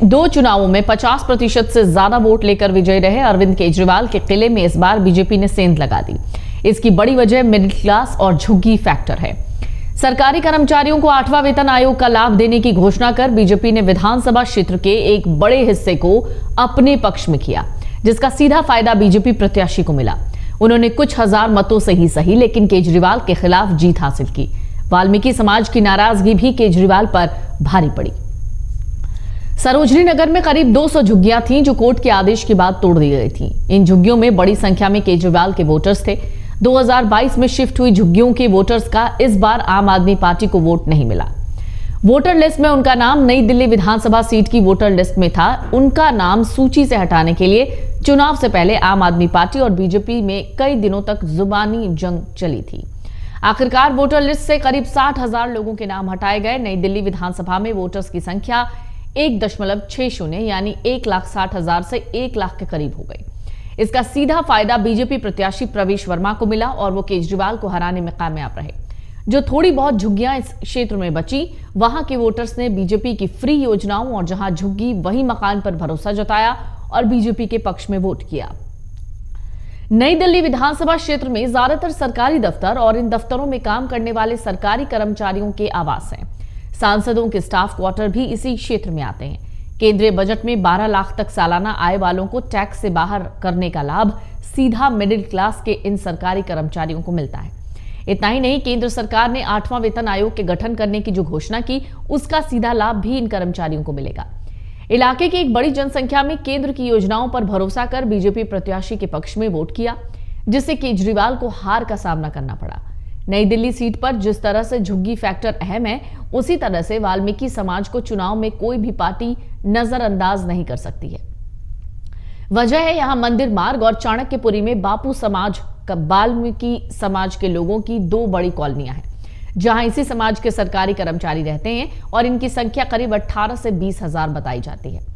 दो चुनावों में 50% से ज्यादा वोट लेकर विजयी रहे अरविंद केजरीवाल के किले में इस बार बीजेपी ने सेंध लगा दी। इसकी बड़ी वजह मिडिल क्लास और झुग्गी फैक्टर है। सरकारी कर्मचारियों को 8वां वेतन आयोग का लाभ देने की घोषणा कर बीजेपी ने विधानसभा क्षेत्र के एक बड़े हिस्से को अपने पक्ष में किया, जिसका सीधा फायदा बीजेपी प्रत्याशी को मिला। उन्होंने कुछ हजार मतों से ही सही, लेकिन केजरीवाल के खिलाफ जीत हासिल की। वाल्मीकि समाज की नाराजगी भी केजरीवाल पर भारी पड़ी। सरोजनी नगर में करीब 200 झुग्गियां थीं जो कोर्ट के आदेश के बाद तोड़ दी गई थीं। इन झुग्गियों में बड़ी संख्या में केजरीवाल के वोटर्स थे। 2022 में शिफ्ट हुई झुग्गियों के वोटर्स का इस बार आम आदमी पार्टी को वोट नहीं मिला। वोटर लिस्ट में उनका नाम नई दिल्ली विधानसभा सीट की वोटर लिस्ट में था। उनका नाम सूची से हटाने के लिए चुनाव से पहले आम आदमी पार्टी और बीजेपी में कई दिनों तक जुबानी जंग चली थी। आखिरकार वोटर लिस्ट से करीब 60,000 लोगों के नाम हटाए गए। नई दिल्ली विधानसभा में वोटर्स की संख्या 1.60 यानी 1,60,000 से 1 लाख के करीब हो गई। इसका सीधा फायदा बीजेपी प्रत्याशी प्रवेश वर्मा को मिला और वो केजरीवाल को हराने में कामयाब रहे। जो थोड़ी बहुत झुग्गियां इस क्षेत्र में बची, वहां के वोटर्स ने बीजेपी की फ्री योजनाओं और जहां झुग्गी वही मकान पर भरोसा जताया और बीजेपी के पक्ष में वोट किया। नई दिल्ली विधानसभा क्षेत्र में ज्यादातर सरकारी दफ्तर और इन दफ्तरों में काम करने वाले सरकारी कर्मचारियों के आवास हैं। सांसदों के स्टाफ क्वार्टर भी इसी क्षेत्र में आते हैं। केंद्रीय बजट में 12 लाख तक सालाना आय वालों को टैक्स से बाहर करने का लाभ सीधा मिडिल क्लास के इन सरकारी कर्मचारियों को मिलता है। इतना ही नहीं, केंद्र सरकार ने 8वां वेतन आयोग के गठन करने की जो घोषणा की, उसका सीधा लाभ भी इन कर्मचारियों को मिलेगा। इलाके की एक बड़ी जनसंख्या में केंद्र की योजनाओं पर भरोसा कर बीजेपी प्रत्याशी के पक्ष में वोट किया, जिससे केजरीवाल को हार का सामना करना पड़ा। नई दिल्ली सीट पर जिस तरह से झुग्गी फैक्टर अहम है, उसी तरह से वाल्मीकि समाज को चुनाव में कोई भी पार्टी नजरअंदाज नहीं कर सकती है। वजह है यहां मंदिर मार्ग और चाणक्यपुरी में बापू समाज, वाल्मीकि समाज के लोगों की 2 बड़ी कॉलोनियां हैं, जहां इसी समाज के सरकारी कर्मचारी रहते हैं और इनकी संख्या करीब 18 से 20 हजार बताई जाती है।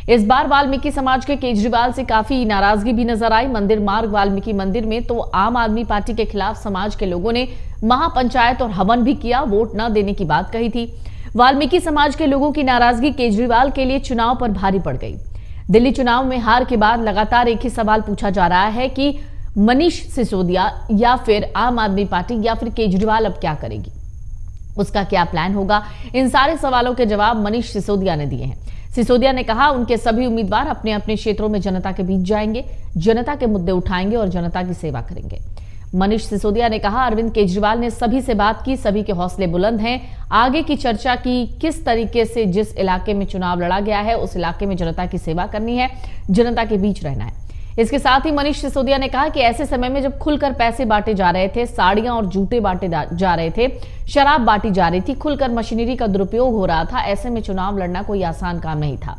इस बार वाल्मीकि समाज के केजरीवाल से काफी नाराजगी भी नजर आई। मंदिर मार्ग वाल्मीकि मंदिर में तो आम आदमी पार्टी के खिलाफ समाज के लोगों ने महापंचायत और हवन भी किया, वोट न देने की बात कही थी। वाल्मीकि समाज के लोगों की नाराजगी केजरीवाल के लिए चुनाव पर भारी पड़ गई। दिल्ली चुनाव में हार के बाद लगातार एक ही सवाल पूछा जा रहा है कि मनीष सिसोदिया या फिर आम आदमी पार्टी या फिर केजरीवाल अब क्या करेगी, उसका क्या प्लान होगा। इन सारे सवालों के जवाब मनीष सिसोदिया ने दिए हैं। सिसोदिया ने कहा उनके सभी उम्मीदवार अपने अपने क्षेत्रों में जनता के बीच जाएंगे, जनता के मुद्दे उठाएंगे और जनता की सेवा करेंगे। मनीष सिसोदिया ने कहा अरविंद केजरीवाल ने सभी से बात की, सभी के हौसले बुलंद हैं। आगे की चर्चा की किस तरीके से जिस इलाके में चुनाव लड़ा गया है उस इलाके में जनता की सेवा करनी है, जनता के बीच रहना है। इसके साथ ही मनीष सिसोदिया ने कहा कि ऐसे समय में जब खुलकर पैसे बांटे जा रहे थे, साड़ियां और जूते बांटे जा रहे थे, शराब बांटी जा रही थी, खुलकर मशीनरी का दुरुपयोग हो रहा था, ऐसे में चुनाव लड़ना कोई आसान काम नहीं था।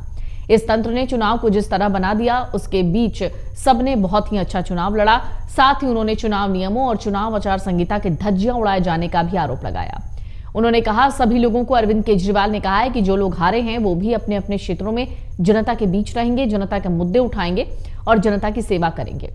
इस तंत्र ने चुनाव को जिस तरह बना दिया, उसके बीच सबने बहुत ही अच्छा चुनाव लड़ा। साथ ही उन्होंने चुनाव नियमों और चुनाव आचार संहिता के धज्जियां उड़ाए जाने का भी आरोप लगाया। उन्होंने कहा सभी लोगों को अरविंद केजरीवाल ने कहा है कि जो लोग हारे हैं वो भी अपने अपने क्षेत्रों में जनता के बीच रहेंगे, जनता के मुद्दे उठाएंगे और जनता की सेवा करेंगे।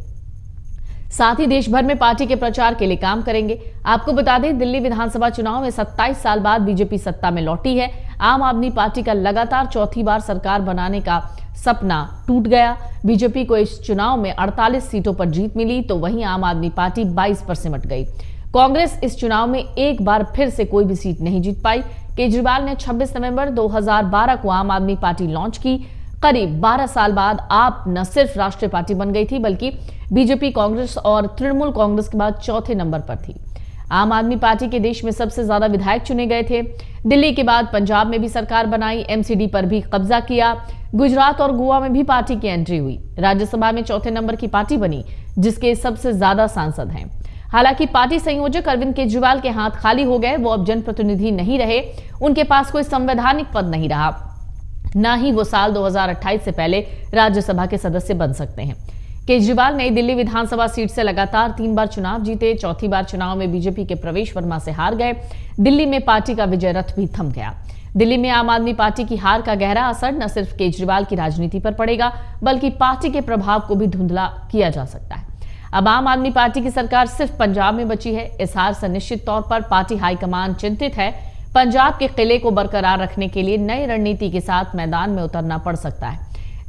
साथ ही देश भर में पार्टी के प्रचार के लिए काम करेंगे। आपको बता दें, दिल्ली विधानसभा चुनाव में 27 साल बाद बीजेपी सत्ता में लौटी है। आम आदमी पार्टी का लगातार चौथी बार सरकार बनाने का सपना टूट गया। बीजेपी को इस चुनाव में 48 सीटों पर जीत मिली, तो वहीं आम आदमी पार्टी 22 पर सिमट गई। कांग्रेस इस चुनाव में एक बार फिर से कोई भी सीट नहीं जीत पाई। केजरीवाल ने 26 नवंबर 2012 को आम आदमी पार्टी लॉन्च की। करीब 12 साल बाद आप न सिर्फ राष्ट्रीय पार्टी बन गई थी, बल्कि बीजेपी, कांग्रेस और तृणमूल कांग्रेस के बाद चौथे नंबर पर थी। आम आदमी पार्टी के देश में सबसे ज्यादा विधायक चुने गए थे। दिल्ली के बाद पंजाब में भी सरकार बनाई, एमसीडी पर भी कब्जा किया। गुजरात और गोवा में भी पार्टी की एंट्री हुई। राज्यसभा में चौथे नंबर की पार्टी बनी, जिसके सबसे ज्यादा सांसद हैं। हालांकि पार्टी संयोजक अरविंद केजरीवाल के हाथ खाली हो गए। वो अब जनप्रतिनिधि नहीं रहे, उनके पास कोई संवैधानिक पद नहीं रहा, ना ही वो साल 2028 से पहले राज्यसभा के सदस्य बन सकते हैं। केजरीवाल नई दिल्ली विधानसभा सीट से लगातार 3 बार चुनाव जीते। चौथी बार चुनाव में बीजेपी के प्रवेश वर्मा से हार गए। दिल्ली में पार्टी का विजय रथ भी थम गया। दिल्ली में आम आदमी पार्टी की हार का गहरा असर न सिर्फ केजरीवाल की राजनीति पर पड़ेगा, बल्कि पार्टी के प्रभाव को भी धुंधला किया जा सकता है। अब आम आदमी पार्टी की सरकार सिर्फ पंजाब में बची है। इस हार से निश्चित तौर पर पार्टी हाईकमान चिंतित है। पंजाब के किले को बरकरार रखने के लिए नई रणनीति के साथ मैदान में उतरना पड़ सकता है।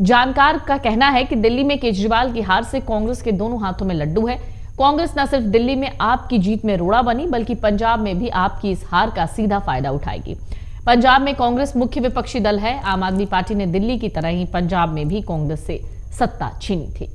जानकार का कहना है कि दिल्ली में केजरीवाल की हार से कांग्रेस के दोनों हाथों में लड्डू है। कांग्रेस न सिर्फ दिल्ली में आप की जीत में रोड़ा बनी, बल्कि पंजाब में भी आपकी इस हार का सीधा फायदा उठाएगी। पंजाब में कांग्रेस मुख्य विपक्षी दल है। आम आदमी पार्टी ने दिल्ली की तरह ही पंजाब में भी कांग्रेस से सत्ता छीनी थी।